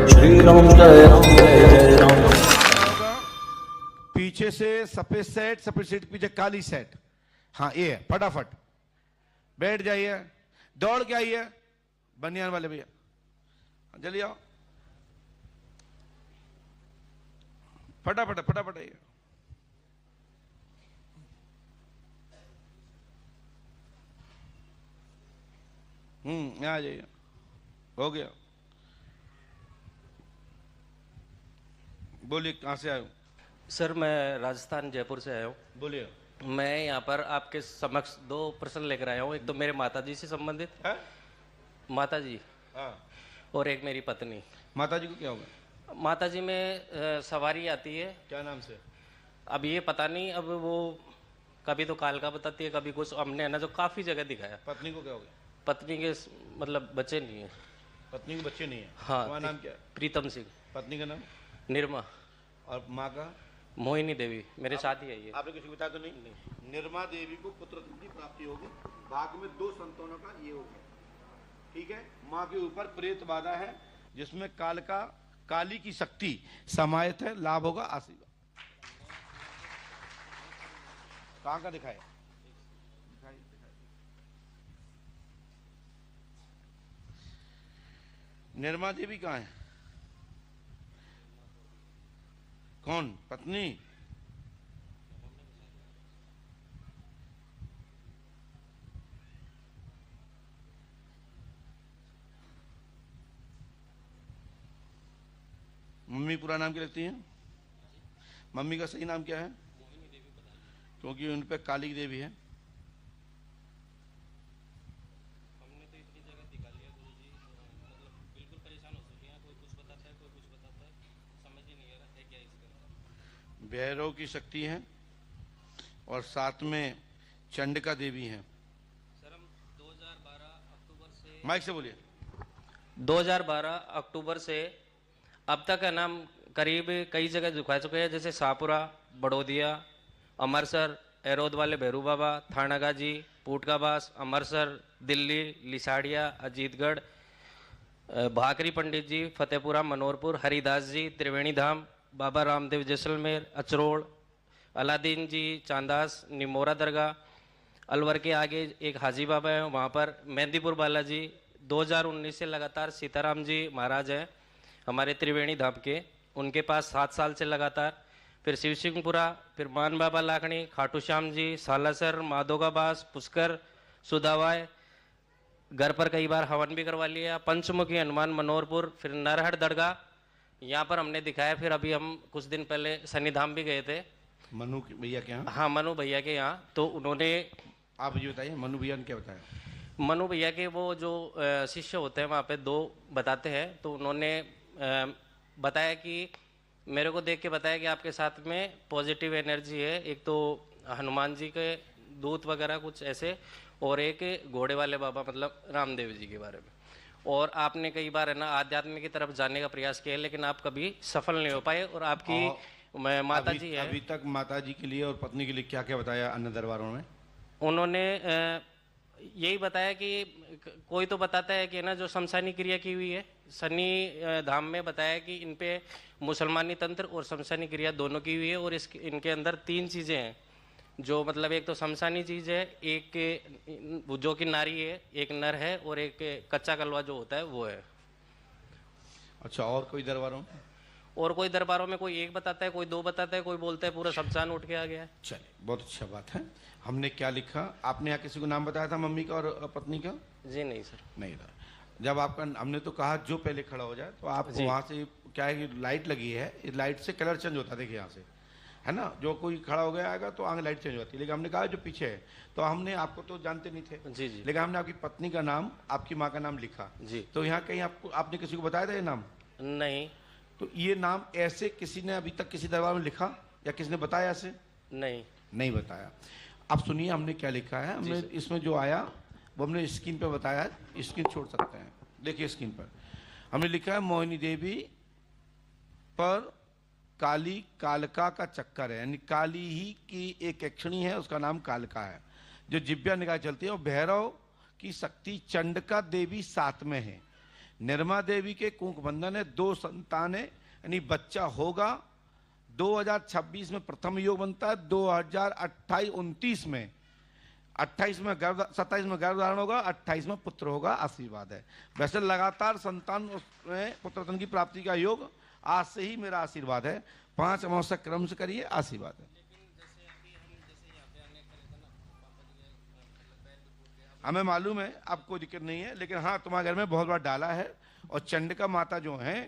श्री राम जय राम। पीछे से सफेद सेट के पीछे काली सेट। हाँ ये है, फटाफट बैठ जाइए, दौड़ के आइए बनियान वाले भैया, जल्दी आओ, फटाफट फटाफट आइए। यहाँ आ जाइए, हो गया। बोलिए कहाँ से आए हो? सर मैं राजस्थान जयपुर से आया हूँ। बोलिए। मैं यहाँ पर आपके समक्ष दो प्रश्न लेकर आया हूँ। एक तो मेरे माताजी से संबंधित है? माताजी, हाँ। और एक मेरी पत्नी। माताजी को क्या होगा? माताजी में सवारी आती है। क्या नाम से? अब ये पता नहीं, अब वो कभी तो काल का बताती है, कभी कुछ। हमने है ना जो काफ़ी जगह दिखाया। पत्नी को क्या होगा? पत्नी के मतलब बच्चे नहीं है। पत्नी के बच्चे नहीं है? हाँ। तुम्हारा नाम क्या है? प्रीतम सिंह। पत्नी का नाम? निर्मा। और माँ का? मोहिनी देवी। मेरे साथ ही है ये। आपने किसी को बताया तो नहीं? निर्मा देवी को पुत्र की प्राप्ति होगी। भाग में 2 संतानों का ये होगा, ठीक है। माँ के ऊपर प्रेत बाधा है जिसमें काली की शक्ति समाहित है। लाभ होगा, आशीर्वाद। कहाँ का दिखाए? निर्मा देवी कहाँ है? कौन? पत्नी? मम्मी पूरा नाम क्या लगती है? मम्मी का सही नाम क्या है? क्योंकि उन पे काली देवी है। हमने तो इतनी जगह दिखा लिया गुरुजी, मतलब बिल्कुल परेशान हो चुके हैं। कोई कुछ बताता है, कोई कुछ बताता है, समझ ही नहीं आ रहा है क्या इसका। भैरव की शक्ति है और साथ में चंडिका देवी है। सर हम 2012 अक्टूबर से, माइक से बोलिए। 2012 अक्टूबर से अब तक है ना करीब कई जगह दिखा चुके हैं, जैसे शाहपुरा, बड़ौदिया, अमरसर, एरोद वाले भैरू बाबा, थानागाजी, पूटकाबास, अमरसर, दिल्ली, लिसाड़िया, अजीतगढ़, भाकरी पंडित जी, फतेहपुरा, मनोरपुर, हरिदास जी, त्रिवेणी धाम, बाबा रामदेव जैसलमेर, अचरोड़, अलादीन जी, चांदास, निमोरा दरगाह, अलवर के आगे एक हाजी बाबा है वहाँ पर, मेहंदीपुर बालाजी। 2019 से लगातार सीताराम जी महाराज हैं हमारे त्रिवेणी धाम के, उनके पास 7 साल से लगातार। फिर शिव सिंहपुरा, फिर मान बाबा लाखणी, खाटू श्याम जी, सालासर, माधोगाबास, पुष्कर, सुदावाय, घर पर कई बार हवन भी करवा लिया। पंचमुखी हनुमान मनोहरपुर, फिर नरहट दरगाह यहाँ पर हमने दिखाया। फिर अभी हम कुछ दिन पहले शनिधाम भी गए थे मनु भैया के यहाँ। हाँ, मनु भैया के यहाँ। तो उन्होंने, आप ये बताइए मनु भैया ने क्या बताया? मनु भैया के वो जो शिष्य होते हैं वहाँ पे 2 बताते हैं। तो उन्होंने बताया कि मेरे को देख के बताया कि आपके साथ में पॉजिटिव एनर्जी है। एक तो हनुमान जी के दूत वगैरह कुछ ऐसे, और एक घोड़े वाले बाबा मतलब रामदेव जी के बारे में। और आपने कई बार है ना आध्यात्म की तरफ जाने का प्रयास किया, लेकिन आप कभी सफल नहीं हो पाए। और आपकी माता जी है। अभी तक माता जी के लिए और पत्नी के लिए क्या क्या बताया अन्य दरबारों में? उन्होंने यही बताया कि कोई तो बताता है कि ना जो शमशानी क्रिया की हुई है शनि धाम में, बताया कि इन पे मुसलमानी तंत्र और शमशानी क्रिया दोनों की हुई है। और इनके अंदर 3 चीज़ें हैं जो मतलब एक तो शमशानी चीज़ है, एक जो कि नारी है, एक नर है, और एक कच्चा कलवा जो होता है वो है। अच्छा, और कोई दरबारों में? और कोई दरबारों में कोई एक बताता है, कोई 2 बताता है, कोई बोलता है पूरा शमशान उठ के आ गया है। चलिए, बहुत अच्छा बात है। हमने क्या लिखा? आपने यहाँ किसी को नाम बताया था मम्मी का और पत्नी का? जी नहीं सर। नहीं था। जब आपका हमने तो कहा जो पहले खड़ा हो जाए, तो आप वहाँ से क्या है कि लाइट लगी है, इस लाइट से कलर चेंज होता है। देखिए यहाँ से है ना, जो कोई खड़ा हो गया आएगा तो आगे लाइट चेंज होती है। लेकिन हमने कहा जो पीछे है, तो हमने आपको तो जानते नहीं थे जी जी, लेकिन हमने आपकी पत्नी का नाम, आपकी माँ का नाम लिखा जी। तो यहाँ कहीं आपने किसी को बताया था ये नाम? नहीं। तो ये नाम ऐसे किसी ने अभी तक किसी दरबार में लिखा या किसी ने बताया ऐसे? नहीं बताया। अब सुनिए हमने क्या लिखा है। हमने इसमें जो आया वो हमने स्क्रीन पे बताया, स्क्रीन छोड़ सकते हैं। देखिए स्क्रीन पर हमने लिखा है मोहिनी देवी पर काली कालका का चक्कर है, यानी काली ही की एक यक्षिणी है, उसका नाम कालका है जो जिब्या निकाय चलती है। और भैरव की शक्ति चंडिका देवी साथ में है। निर्मा देवी के कुंक बंधन है, 2 संतान है, यानी बच्चा होगा। 2026 में प्रथम योग बनता है, 2028-29 में 27 में गर्भ धारण होगा, 28 में पुत्र होगा। आशीर्वाद है। वैसे लगातार संतान में पुत्ररत्न की प्राप्ति का योग आज से ही मेरा आशीर्वाद है। 5 अमावस्या क्रम से करिए, आशीर्वाद है। हमें मालूम है आपको दिक्कत नहीं है, लेकिन हाँ तुम्हारे घर में बहुत बड़ा डाला है और चंडिका माता जो है,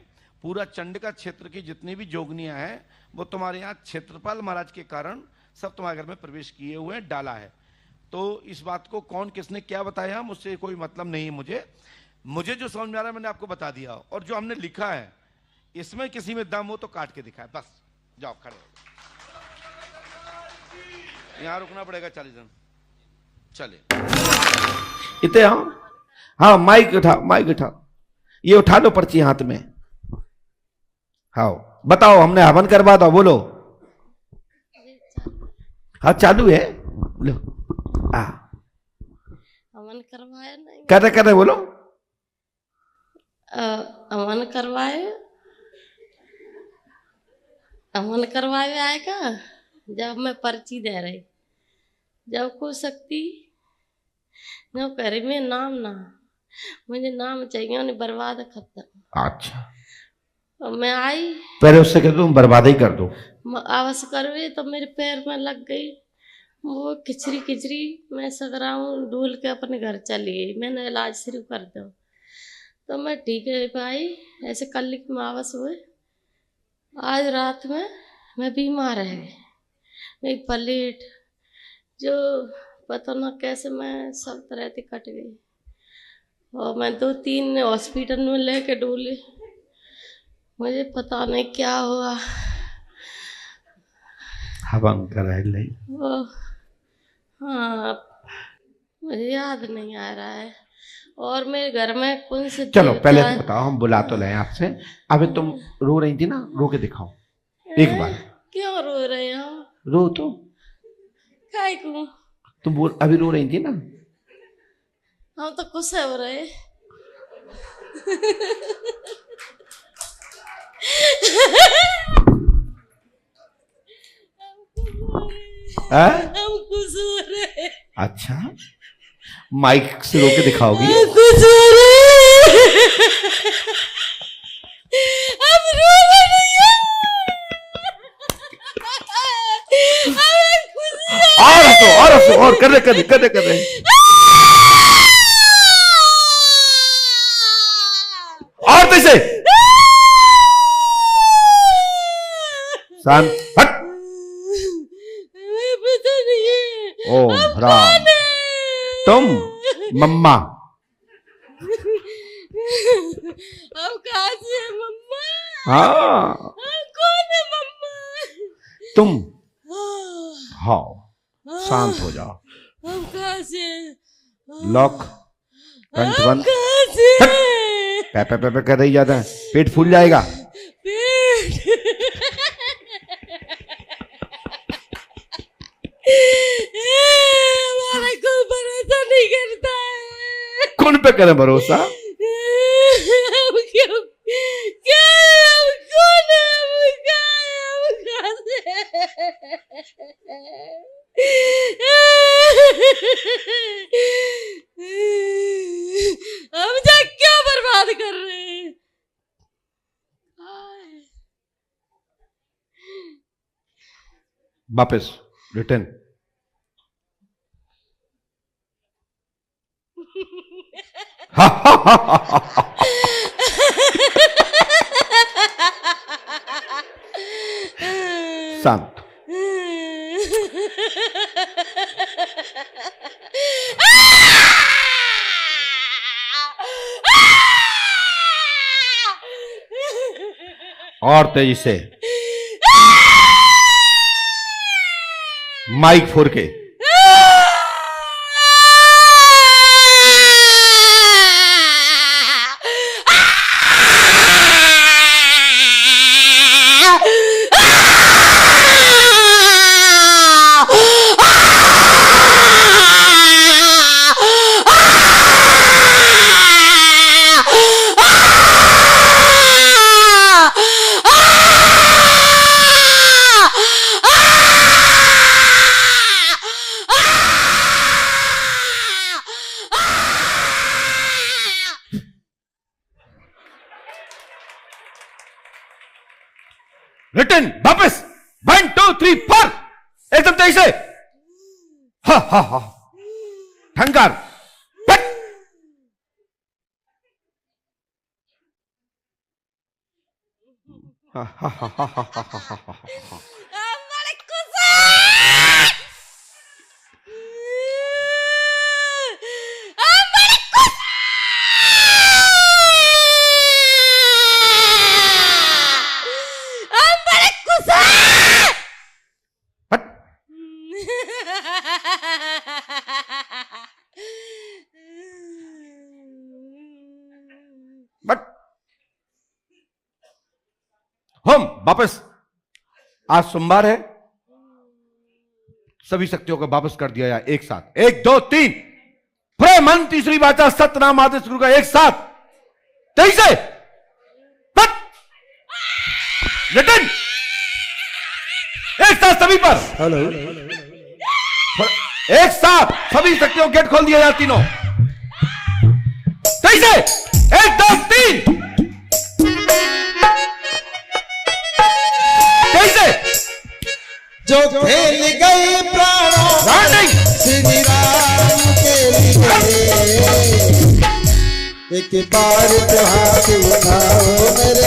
पूरा चंडिका क्षेत्र की जितनी भी जोगनियां हैं वो तुम्हारे यहाँ क्षेत्रपाल महाराज के कारण सब तुम्हारे घर में प्रवेश किए हुए हैं, डाला है। तो इस बात को कौन किसने क्या बताया मुझसे कोई मतलब नहीं है। मुझे जो समझ में आ रहा है मैंने आपको बता दिया, और जो हमने लिखा है इसमें किसी में दम हो तो काट के दिखाए, बस। जाओ खड़े हो, यहाँ रुकना पड़ेगा 40 दिन। चले इतने। हाँ माइक उठा, ये उठा लो पर्ची हाथ में। हाँ बताओ, हमने हवन करवा दो, बोलो। हाँ चालू है, लो। हवन करवाए नहीं, कर बोलो। हवन करवाए आएगा जब मैं पर्ची दे रही, जब को शक्ति न करे में नाम ना, मुझे नाम चाहिए, उन्हें बर्बाद खत्म। अच्छा, और मैं आई पहले उससे कह दो तुम बर्बाद ही कर दो। आवाज करवे तो मेरे पैर में लग गई, वो खिचड़ी मैं सकराऊं ढूल के अपने घर चली गई। मैंने इलाज शुरू कर दो तो मैं ठीक है भाई। ऐसे कल की मावस हुए, आज रात में मैं बीमार रह गई। मेरी प्लेट जो पता ना कैसे मैं सब तरह से कट गई, और मैं 2-3 हॉस्पिटल में लेके डूली, मुझे पता नहीं क्या हुआ। हवन कराए ले वो हाँ मुझे याद नहीं आ रहा है। और मेरे घर में कौन से चलो पहले तो बताओ, हम बुला तो लें आपसे। अभी तुम रो रही थी ना, रो के दिखाओ एक बार। क्यों रो रहे हो? रो तो काय को तुम बोल, अभी रो रही थी ना। हम तो खुश हो रहे। हम खुश हो रहे। अच्छा, माइक से रो के दिखाओगी? खुश हो रहे। हम रो रहे हैं। और कर रहे और कैसे शांत हट। पता नहीं है। ओम राम। तुम मम्मा, हम कहाँ से हैं मम्मा? हाँ हम कौन है मम्मा? तुम। हाँ शांत हो जाओ। हम कहाँ से हैं? लॉक कंठ बंद। कहाँ से हैं? पे कर रही ज्यादा, पेट फूल जाएगा। पेट हमारा कोई भरोसा नहीं करता है। कौन पे करे भरोसा? हम क्यों क्या है? हम कौन है? हम क्या है? हम कहाँ से हम जा क्या बर्बाद कर रहे हैं? वापस रिटर्न। शांत। और तेजी से माइक फोड़ के। रिटर्न वापस 1 2 3 4 एकदम तेज से। हा हा हा ठंकार हा हा हा हा हा हा हा हा। हम वापस, आज सोमवार है, सभी शक्तियों को वापस कर दिया जाए एक साथ। 1 2 3 पूरे मन तीसरी वाचा सतनाम आदेश गुरु का एक साथ तेईस से रिटर्न एक साथ सभी पर। हेलो एक साथ सभी शक्तियों गेट खोल दिया जाए तीनों तेईस से 1 2 3 जो खेल गए प्राणों श्री राम के लिए, एक बार तो हाथ उठाओ मेरे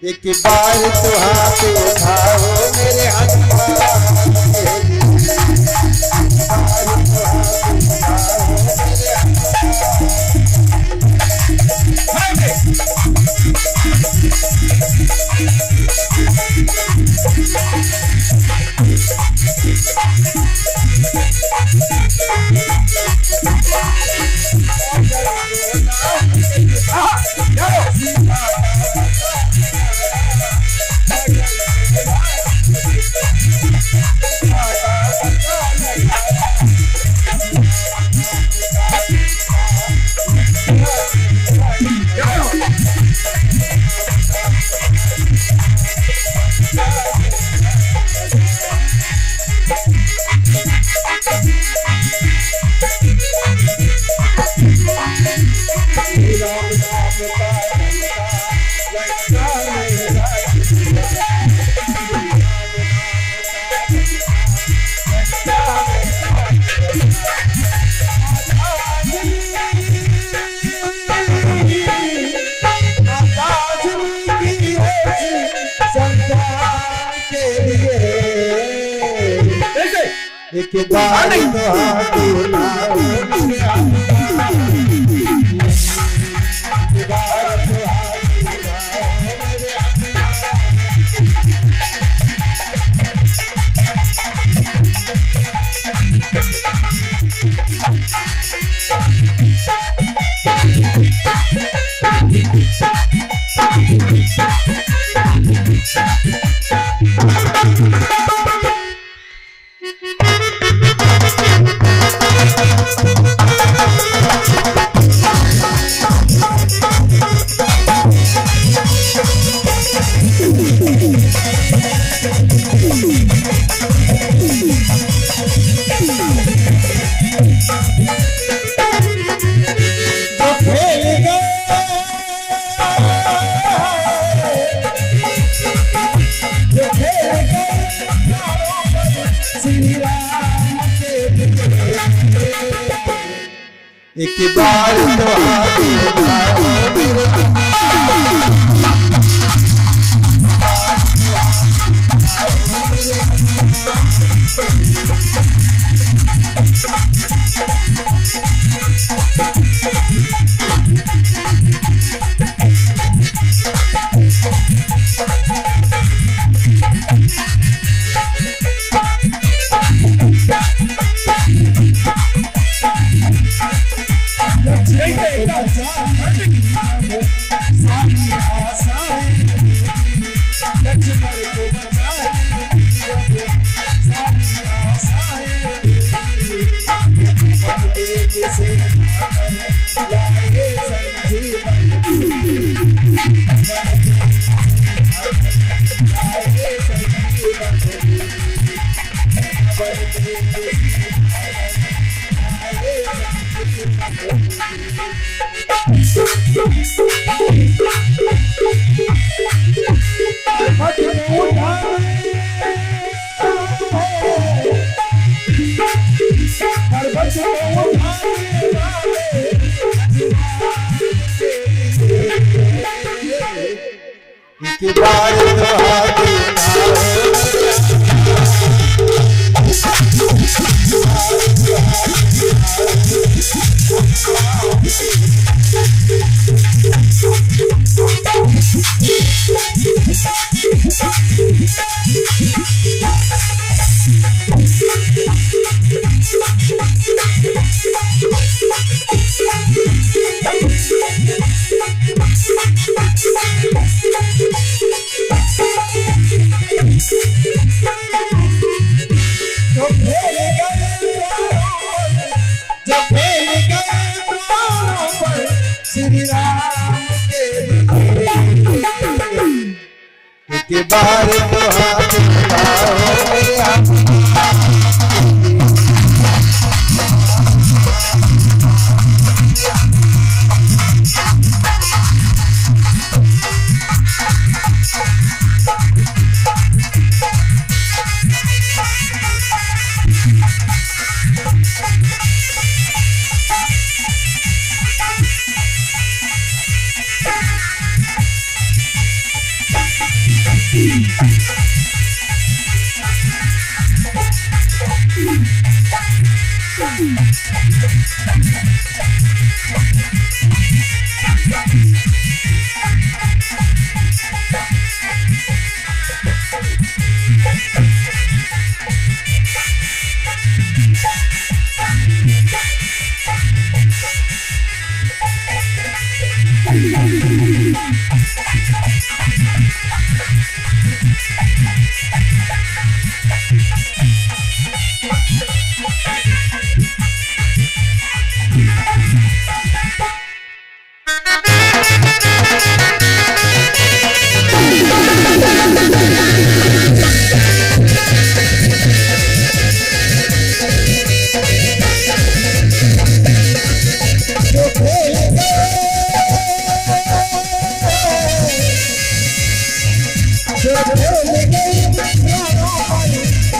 एक बार तो हाथ उठाओ मेरे एक बार तो हाथ उठाओ एक बार तो हाथ उठाओ मेरे Hey, hey, एक बार तो हाथ श्री राम के बार तो हाथ मिलाओ मेरे हाथ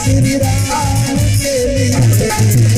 श्री राम के लिए